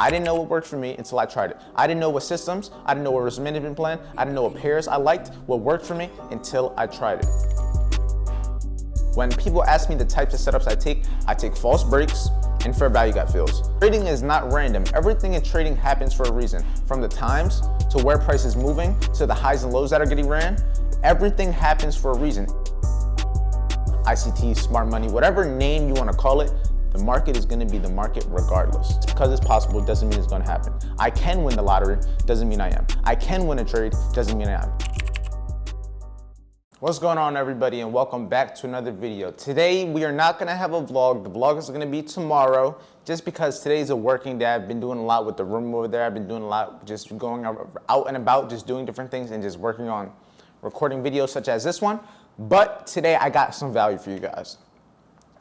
I didn't know what worked for me until I tried it. I didn't know what systems, I didn't know what risk management plan, I didn't know what pairs I liked, what worked for me until I tried it. When people ask me the types of setups I take false breaks and fair value gap fills. Trading is not random. Everything in trading happens for a reason. From the times to where price is moving to the highs and lows that are getting ran, everything happens for a reason. ICT, smart money, whatever name you want to call it, the market is going to be the market regardless. Just because it's possible doesn't mean it's going to happen. I can win the lottery, doesn't mean I am. I can win a trade, doesn't mean I am. What's going on, everybody, and welcome back to another video. Today we are not going to have a vlog. The vlog is going to be tomorrow, just because today's a working day. I've been doing a lot with the room over there. I've been doing a lot, just going out and about, just doing different things and just working on recording videos such as this one. But today I got some value for you guys.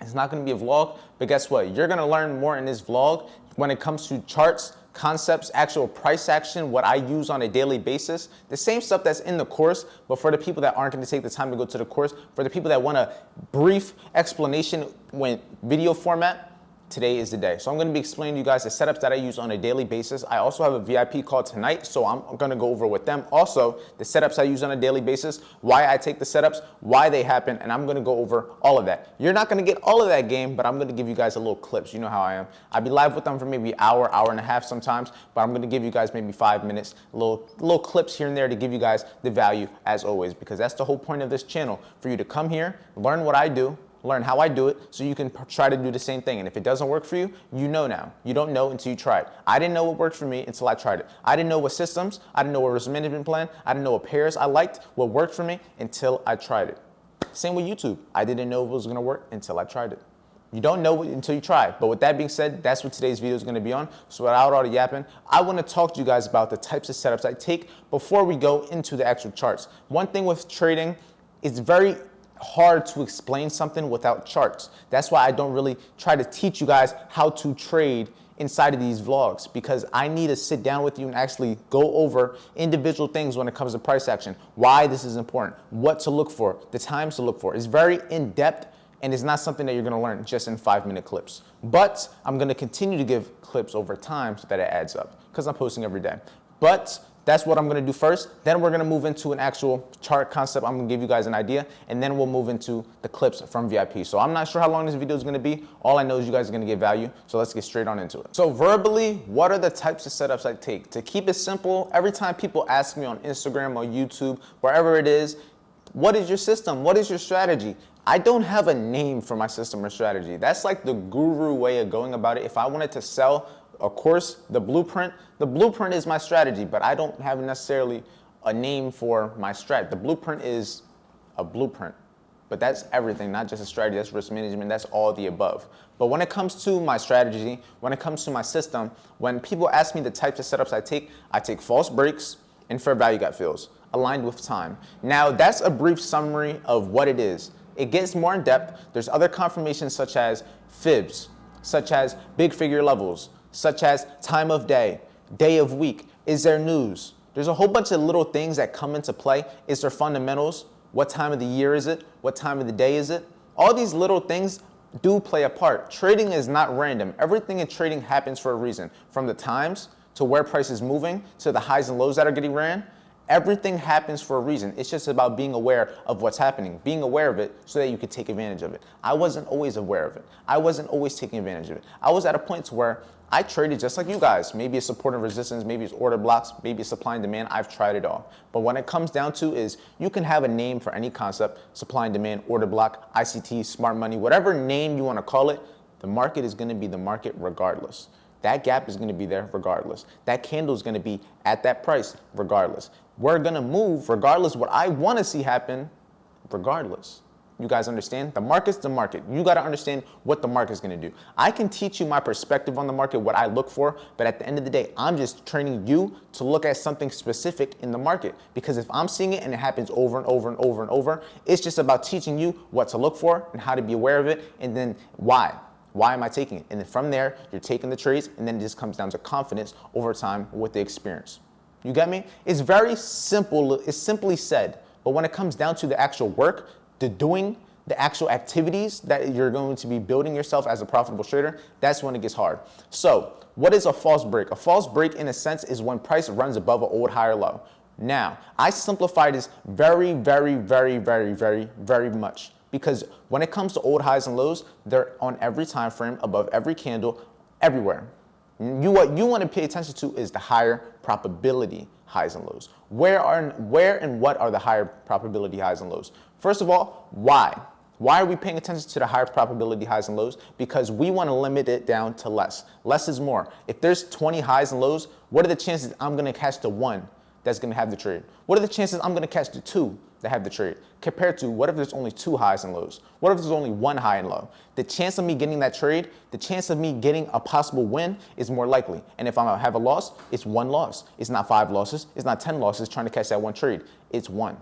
It's not going to be a vlog, but guess what? You're going to learn more in this vlog when it comes to charts, concepts, actual price action, what I use on a daily basis. The same stuff that's in the course, but for the people that aren't going to take the time to go to the course, for the people that want a brief explanation when video format, today is the day. So I'm going to be explaining to you guys the setups that I use on a daily basis. I also have a VIP call tonight, so I'm going to go over with them. Also, the setups I use on a daily basis, why I take the setups, why they happen, and I'm going to go over all of that. You're not going to get all of that game, but I'm going to give you guys a little clips. You know how I am. I'll be live with them for maybe an hour, hour and a half sometimes, but I'm going to give you guys maybe 5 minutes, little clips here and there to give you guys the value as always, because that's the whole point of this channel, for you to come here, learn what I do, learn how I do it, so you can try to do the same thing. And if it doesn't work for you, you know now. You don't know until you try it. I didn't know what worked for me until I tried it. I didn't know what systems, I didn't know what risk management plan, I didn't know what pairs I liked, what worked for me until I tried it. Same with YouTube. I didn't know it was gonna work until I tried it. You don't know it until you try. But with that being said, that's what today's video is gonna be on. So without all the yapping, I wanna talk to you guys about the types of setups I take before we go into the actual charts. One thing with trading, it's very hard to explain something without charts. That's why I don't really try to teach you guys how to trade inside of these vlogs, because I need to sit down with you and actually go over individual things when it comes to price action, why this is important, what to look for, the times to look for. It's very in-depth, and it's not something that you're going to learn just in 5-minute clips. But I'm going to continue to give clips over time so that it adds up, because I'm posting every day. But that's what I'm going to do first. Then we're going to move into an actual chart concept. I'm going to give you guys an idea, and then we'll move into the clips from VIP. So I'm not sure how long this video is going to be. All I know is you guys are going to get value. So let's get straight on into it. So verbally, what are the types of setups I take? To keep it simple, every time people ask me on Instagram or YouTube, wherever it is, what is your system? What is your strategy? I don't have a name for my system or strategy. That's like the guru way of going about it. If I wanted to sell a course, the blueprint is my strategy, but I don't have necessarily a name for my strat. The blueprint is a blueprint, but that's everything, not just a strategy. That's risk management, that's all the above. But when it comes to my strategy, when it comes to my system, when people ask me the types of setups I take false breaks and fair value gap fills, aligned with time. Now, that's a brief summary of what it is. It gets more in depth. There's other confirmations such as fibs, such as big figure levels, such as time of day, day of week, is there news? There's a whole bunch of little things that come into play. Is there fundamentals? What time of the year is it? What time of the day is it? All these little things do play a part. Trading is not random. Everything in trading happens for a reason. From the times to where price is moving to the highs and lows that are getting ran, everything happens for a reason. It's just about being aware of what's happening, being aware of it so that you could take advantage of it. I wasn't always aware of it. I wasn't always taking advantage of it. I was at a point to where I traded just like you guys. Maybe it's support and resistance, maybe it's order blocks, maybe it's supply and demand. I've tried it all. But when it comes down to is you can have a name for any concept, supply and demand, order block, ICT, smart money, whatever name you want to call it, the market is going to be the market regardless. That gap is going to be there regardless. That candle is going to be at that price regardless. We're going to move regardless what I want to see happen regardless. You guys understand? The market's the market. You got to understand what the market's going to do. I can teach you my perspective on the market, what I look for, but at the end of the day, I'm just training you to look at something specific in the market. Because if I'm seeing it and it happens over and over and over and over, it's just about teaching you what to look for and how to be aware of it, and then why. Why am I taking it? And then from there, you're taking the trades, and then it just comes down to confidence over time with the experience. You get me? It's very simple. It's simply said. But when it comes down to the actual work, the doing, the actual activities that you're going to be building yourself as a profitable trader, that's when it gets hard. So what is a false break? A false break, in a sense, is when price runs above an old higher low. Now, I simplify this very, very, very, very, very, very much, because when it comes to old highs and lows, they're on every time frame, above every candle, everywhere. What you want to pay attention to is the higher probability highs and lows. Where and what are the higher probability highs and lows? First of all, why? Why are we paying attention to the higher probability highs and lows? Because we want to limit it down to less. Less is more. If there's 20 highs and lows, what are the chances I'm going to catch the one that's going to have the trade? What are the chances I'm going to catch the two that have the trade? Compared to, what if there's only 2 highs and lows? What if there's only 1 high and low? The chance of me getting that trade, the chance of me getting a possible win is more likely. And if I have a loss, it's 1 loss. It's not 5 losses. It's not 10 losses trying to catch that one trade. It's 1.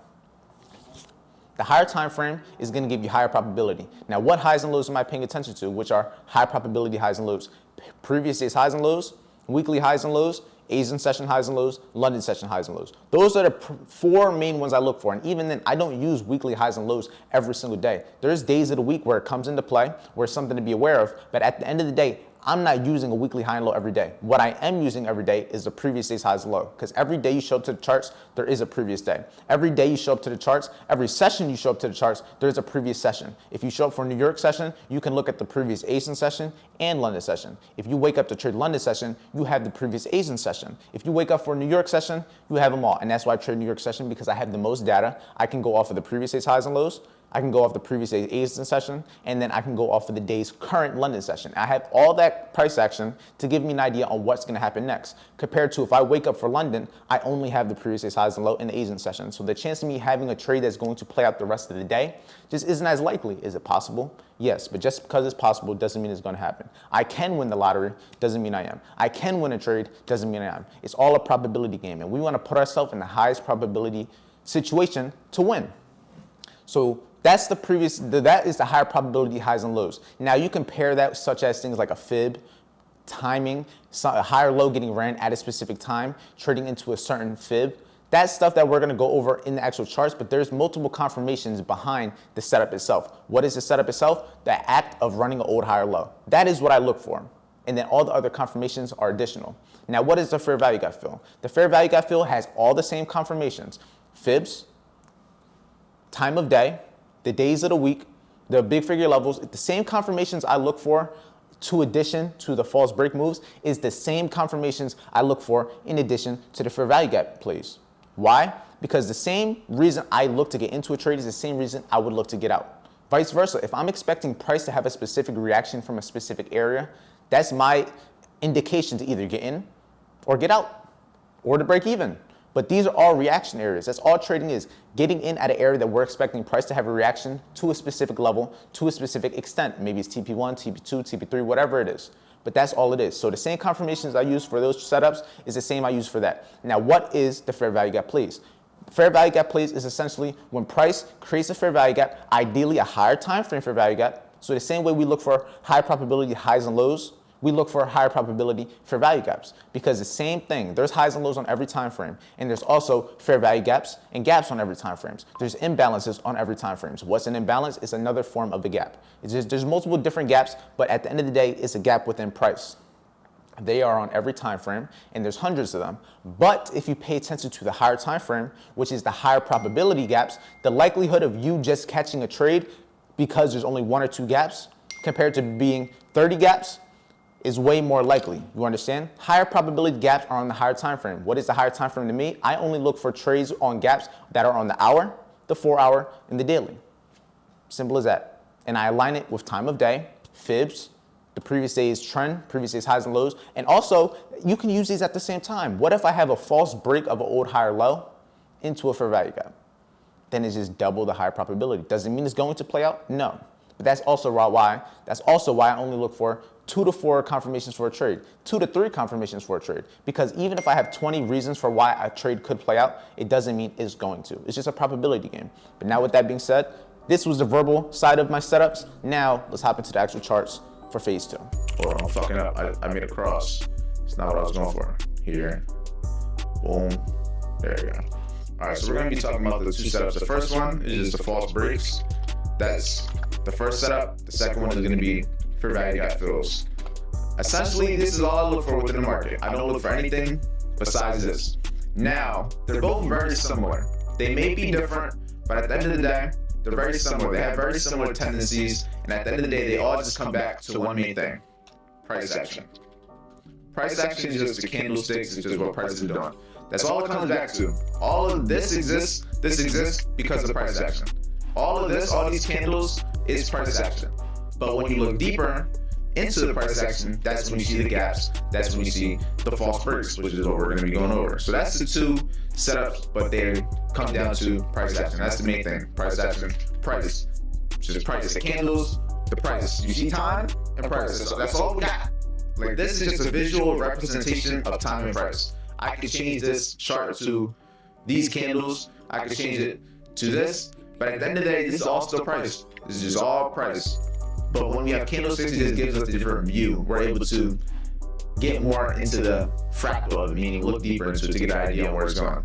The higher time frame is going to give you higher probability. Now, what highs and lows am I paying attention to, which are high probability highs and lows? Previous days highs and lows, weekly highs and lows, Asian session highs and lows, London session highs and lows. Those are the 4 main ones I look for. And even then, I don't use weekly highs and lows every single day. There's days of the week where it comes into play, where it's something to be aware of. But at the end of the day, I'm not using a weekly high and low every day. What I am using every day is the previous day's highs and low. Because every day you show up to the charts, there is a previous day. Every day you show up to the charts, every session you show up to the charts, there is a previous session. If you show up for a New York session, you can look at the previous Asian session and London session. If you wake up to trade London session, you have the previous Asian session. If you wake up for a New York session, you have them all. And that's why I trade New York session, because I have the most data. I can go off of the previous day's highs and lows. I can go off the previous day's Asian session, and then I can go off of the day's current London session. I have all that price action to give me an idea on what's going to happen next. Compared to if I wake up for London, I only have the previous day's highs and low in the Asian session. So the chance of me having a trade that's going to play out the rest of the day just isn't as likely. Is it possible? Yes, but just because it's possible doesn't mean it's going to happen. I can win the lottery, doesn't mean I am. I can win a trade, doesn't mean I am. It's all a probability game, and we want to put ourselves in the highest probability situation to win. So that is the higher probability highs and lows. Now you compare that such as things like a fib, timing, a higher low getting ran at a specific time, trading into a certain fib. That's stuff that we're going to go over in the actual charts, but there's multiple confirmations behind the setup itself. What is the setup itself? The act of running an old higher low. That is what I look for. And then all the other confirmations are additional. Now, what is the fair value gap fill? The fair value gap fill has all the same confirmations: fibs, time of day, the days of the week, the big figure levels. The same confirmations I look for to addition to the false break moves is the same confirmations I look for in addition to the fair value gap plays. Why? Because the same reason I look to get into a trade is the same reason I would look to get out. Vice versa, if I'm expecting price to have a specific reaction from a specific area, that's my indication to either get in or get out or to break even. But these are all reaction areas. That's all trading is, getting in at an area that we're expecting price to have a reaction to a specific level, to a specific extent. Maybe it's TP1, TP2, TP3, whatever it is. But that's all it is. So the same confirmations I use for those setups is the same I use for that. Now, what is the fair value gap plays? Fair value gap plays is essentially when price creates a fair value gap, ideally a higher time frame fair value gap. So the same way we look for high probability highs and lows, we look for higher probability fair value gaps, because the same thing, there's highs and lows on every time frame, and there's also fair value gaps and gaps on every time frames. There's imbalances on every time frames. What's an imbalance is another form of a gap. There's multiple different gaps, but at the end of the day, it's a gap within price. They are on every time frame, and there's hundreds of them. But if you pay attention to the higher time frame, which is the higher probability gaps, the likelihood of you just catching a trade because there's only 1 or 2 gaps compared to being 30 gaps is way more likely. You understand? Higher probability gaps are on the higher time frame. What is the higher time frame to me? I only look for trades on gaps that are on the hour, the 4 hour, and the daily. Simple as that. And I align it with time of day, fibs, the previous day's trend, previous day's highs and lows. And also, you can use these at the same time. What if I have a false break of an old higher low into a fair value gap? Then it's just double the higher probability. Does it mean it's going to play out? No. But that's also why I only look for 2 to 4 confirmations for a trade, 2 to 3 confirmations for a trade. Because even if I have 20 reasons for why a trade could play out, it doesn't mean it's going to. It's just a probability game. But now with that being said, this was the verbal side of my setups. Now let's hop into the actual charts for phase 2. Oh, I'm fucking up. I made a cross. It's not what I was going for. Here. Boom. There you go. All right, so we're going to be talking about the 2 setups. The first one is just the false breaks. That's the first setup. The second one is going to be fair value gap fills. Essentially, this is all I look for within the market. I don't look for anything besides this. Now, they're both very similar. They may be different, but at the end of the day, they're very similar. They have very similar tendencies, and at the end of the day, they all just come back to one main thing: price action. Price action is just the candlesticks, it's just what prices are doing. That's all it comes back to. All of this exists because of price action. All of this, all these candles, is price action. But when you look deeper into the price action, that's when you see the gaps. That's when you see the false breaks, which is what we're going to be going over. So that's the two setups, but they come down to price action. That's the main thing. Price action, price, which is price. The candles, the price. You see time and price. That's all we got. Like, this is just a visual representation of time and price. I can change this chart to these candles. I can change it to this. But at the end of the day, this is all still price. This is just all price. But when we have candlesticks, it just gives us a different view. We're able to get more into the fractal of it, meaning look deeper into it to get an idea on where it's going.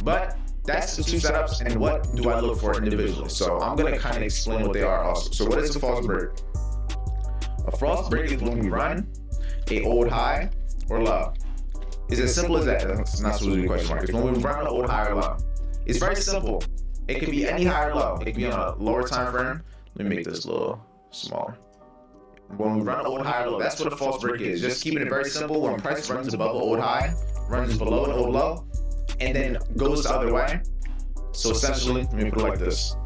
But that's the two setups, and what do I look for individually? So I'm going to kind of explain what they are also. So what is a false break? A false break is when we run a old high or low. It's as simple as that. That's not supposed to be a question mark. It's when we run an old high or low. It's very simple. It could be any high or low. It could be on a lower time frame. Let me make this a little smaller. When we run an old high or low, that's what a false break is. Just keeping it very simple. When price runs above an old high, runs below an old low, and then goes the other way. So essentially, let me put it like this.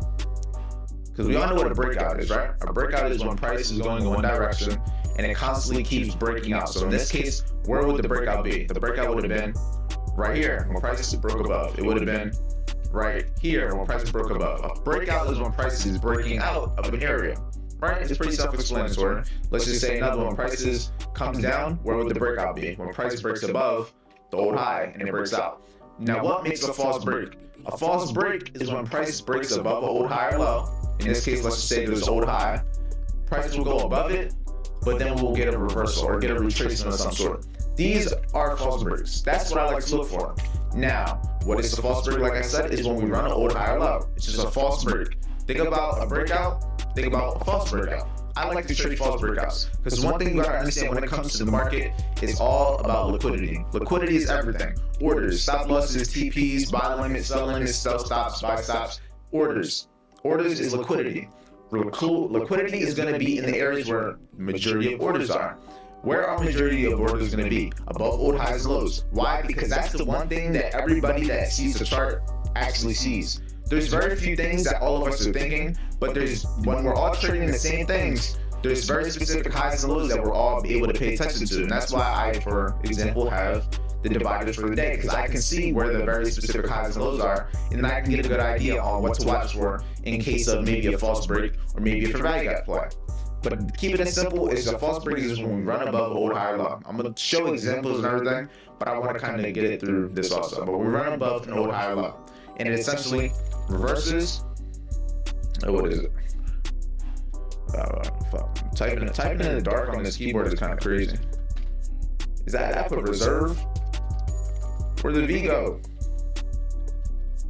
Because we all know what a breakout is, right? A breakout is when price is going in one direction and it constantly keeps breaking out. So in this case, where would the breakout be? The breakout would have been right here when prices broke above. It would have been right here when prices broke above. A breakout is when prices is breaking out of an area, right? It's pretty self-explanatory. Let's just say another one: prices comes down, where would the breakout be? When price breaks above the old high and it breaks out. Now, what makes a false break? A false break is when price breaks above an old high or low. In this case, let's just say there's an old high. Prices will go above it, but then we'll get a reversal or get a retracement of some sort. These are false breaks. That's what I like to look for. Now, what is a false break? Like I said, is when we run an old high or low. It's just a false break. Think about a breakout. Think about a false breakout. I like to trade false breakouts because one thing you gotta understand when it comes to the market is all about liquidity. Liquidity is everything. Orders, stop losses, TPs, buy limits, sell limits, sell stops, buy stops. Orders. Orders is liquidity. Liquidity is going to be in the areas where the majority of orders are. Where are majority of orders going to be? Above old highs and lows. Why? Because that's the one thing that everybody that sees the chart actually sees. There's very few things that all of us are thinking, but when we're all trading the same things, there's very specific highs and lows that we're all able to pay attention to. And that's why I, for example, have the dividers for the day, because I can see where the very specific highs and lows are, and then I can get a good idea on what to watch for in case of maybe a false break or maybe a fair value gap play. But keep it as simple as a false break is when we run above old high or low. I'm going to show examples and everything, but I want to kind of get it through this also. But we run above an old high or low, and it essentially reverses. Oh, what is it? Typing in the dark on this keyboard is kind of crazy. Is that I put reserve? Where'd the V go?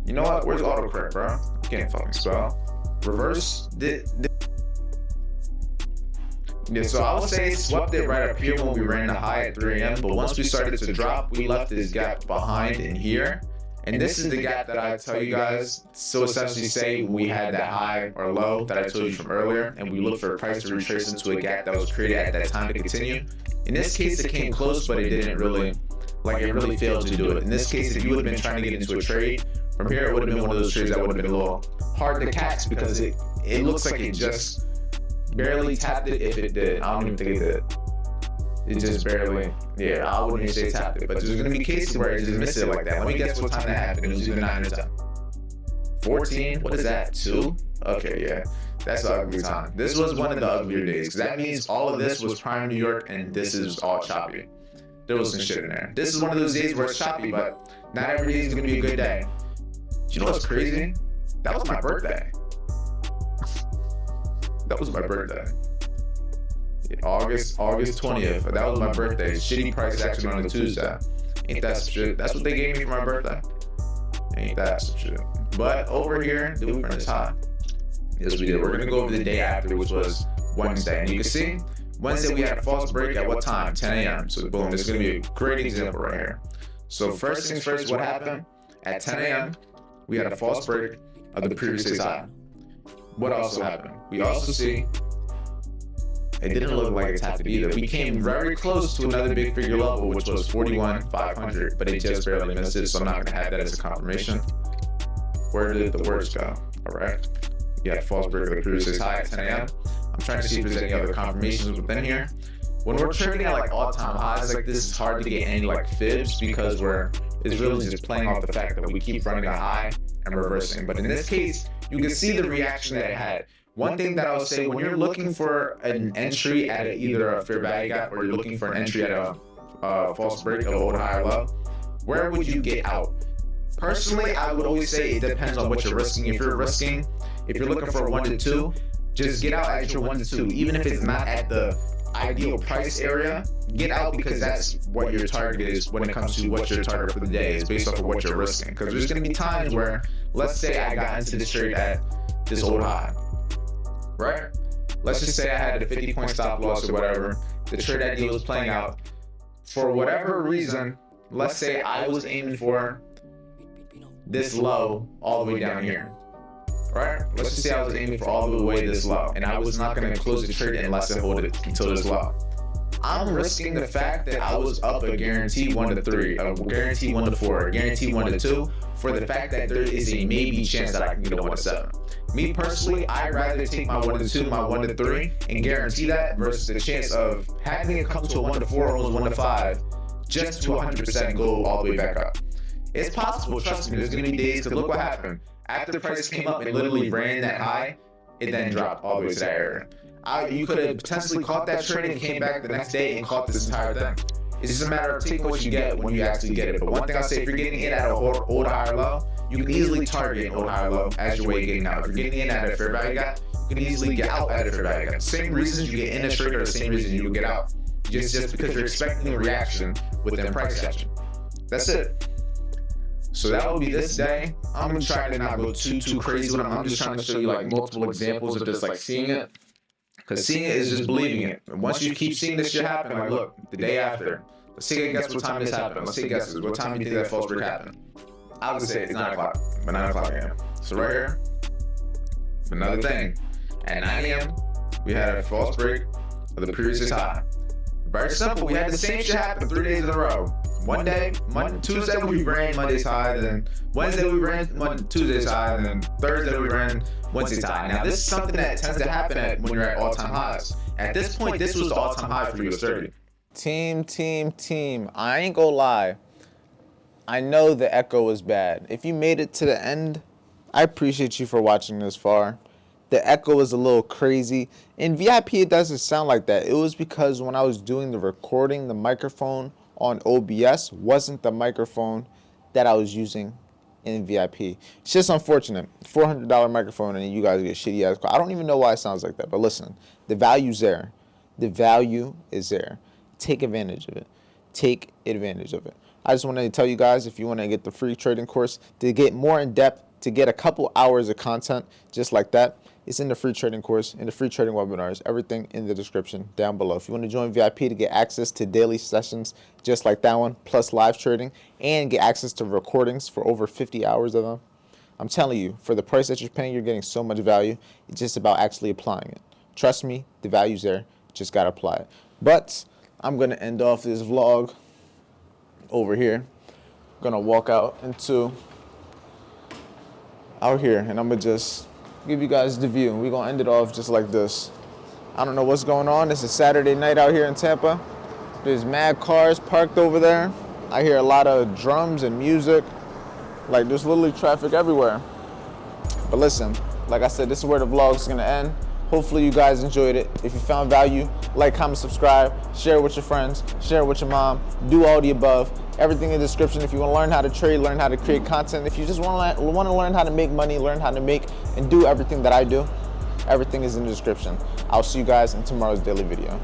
You know what? Where's autocorrect, bro? I can't fucking spell. Reverse. Yeah, so I would say swept it right up here when we ran the high at 3 a.m. But once we started to drop, we left this gap behind in here. And this is the gap that I tell you guys. So essentially say we had that high or low that I told you from earlier, and we looked for a price to retrace into a gap that was created at that time to continue. In this case, it came close, but it didn't really, it really failed to do it. In this case, if you would have been trying to get into a trade, from here it would have been one of those trades that would have been a little hard to catch because it looks like it just barely tapped it if it did. I don't even think it did. It just barely, yeah, I wouldn't even say tapped it, but there's gonna be cases where it just missed it like that. Let me guess what time that happened. It was either 9 or 10. 14, what is that, 2? Okay, yeah, that's an ugly time. This was one of the uglier days, because that means all of this was prime New York, and this is all choppy. There was some shit in there. This is one of those days where it's choppy, but not every day is gonna be a good day. Do you know what's crazy? That was my birthday. That was my birthday. August 20th. That was my birthday. Shitty price action on a Tuesday. Ain't that some shit? That's what they gave me for my birthday. Ain't that some shit? But over here, the blueprint is high. Yes, we did. We're gonna go over the day after, which was Wednesday. And you can see, Wednesday we had a false break at what time? 10 a.m. So boom, this is gonna be a great example right here. So first things first, what happened? At 10 a.m., we had a false break of the previous day's high. What also happened? We also see, it didn't look like it tapped it either. We came very close to another big figure level, which was 41,500, but it just barely missed it, so I'm not gonna have that as a confirmation. Where did the words go? All right. We had a false break of the previous day's high at 10 a.m. I'm trying to see if there's any other confirmations within here. When we're trading at like all-time highs like this, it's hard to get any like fibs because it's really just playing off the fact that we keep running a high and reversing. But in this case, you can see the reaction that it had. One thing that I would say, when you're looking for an entry at either a fair value gap or you're looking for an entry at a false break of old high or low, where would you get out? Personally, I would always say it depends on what you're risking. If you're looking for a 1 to 2, just get out at your 1 to 2. Even if it's not at the ideal price area, get out, because that's what your target is when it comes to what your target for the day is based off of what you're risking. Because there's going to be times where, let's say I got into this trade at this old high, right? Let's just say I had a 50-point stop loss or whatever. The trade idea was playing out. For whatever reason, let's say I was aiming for this low all the way down here, right? Let's just say I was aiming for all the way this low, and I was not going to close the trade unless I hold it until this low. I'm risking the fact that I was up a guarantee 1 to 3, a guarantee 1 to 4, a guarantee 1 to 2, for the fact that there is a maybe chance that I can get a 1 to 7. Me personally, I'd rather take my 1 to 2, my 1 to 3, and guarantee that versus the chance of having it come to a 1 to 4, almost 1 to 5, just to 100% go all the way back up. It's possible, trust me, there's going to be days, because look what happened. After the price came up and literally ran that high, it then dropped all the way to that area. You could have potentially caught that trade and came back the next day and caught this entire thing. It's just a matter of taking what you get when you actually get it. But one thing I'll say, if you're getting in at an old high or low, you can easily target an old high or low as your way of getting out. If you're getting in at a fair value gap, you can easily get out at a fair value gap. Same reasons you get in a trade are the same reason you get out. Just because you're expecting a reaction within price action. That's it. So that will be this day. I'm gonna try to not go too crazy with them. I'm just trying to show you like multiple examples of just like seeing it. Because seeing it is just believing it. And once you keep seeing this shit happen, like look, the day after, let's take a guess what time this happened. Let's take guesses. What time do you think that false break happened? I would say it's 9 o'clock, but 9 o'clock a.m. So right here, another thing. At 9 a.m., we had a false break of the previous high. Very simple. We had the same shit happen 3 days in a row. One day, Tuesday we ran Monday's high, then Wednesday we ran Tuesday's high, and then Thursday we ran Wednesday's high. Now this is something that tends to happen when you're at all-time highs. At this point, this was the all-time high for US 30. Team. I ain't gonna lie. I know the echo was bad. If you made it to the end, I appreciate you for watching this far. The echo was a little crazy. In VIP, it doesn't sound like that. It was because when I was doing the recording, the microphone on OBS wasn't the microphone that I was using in VIP. It's just unfortunate. $400 microphone and you guys get shitty ass call. I don't even know why it sounds like that, but listen, the value's there. The value is there. Take advantage of it. Take advantage of it. I just wanted to tell you guys, if you want to get the free trading course to get more in depth, to get a couple hours of content just like that, it's in the free trading course, in the free trading webinars, everything in the description down below. If you want to join VIP to get access to daily sessions just like that one, plus live trading, and get access to recordings for over 50 hours of them, I'm telling you, for the price that you're paying, you're getting so much value. It's just about actually applying it. Trust me, the value's there. Just got to apply it. But I'm going to end off this vlog over here. I'm going to walk out here, and I'm going to just give you guys the view. We're going to end it off just like this. I don't know what's going on. It's a Saturday night out here in Tampa. There's mad cars parked over there. I hear a lot of drums and music. Like, there's literally traffic everywhere. But listen, like I said, this is where the vlog is going to end. Hopefully you guys enjoyed it. If you found value, like, comment, subscribe, share it with your friends, share it with your mom, do all the above. Everything in the description. If you want to learn how to trade, learn how to create content, if you just want to learn how to make money, learn how to make and do everything that I do, everything is in the description. I'll see you guys in tomorrow's daily video.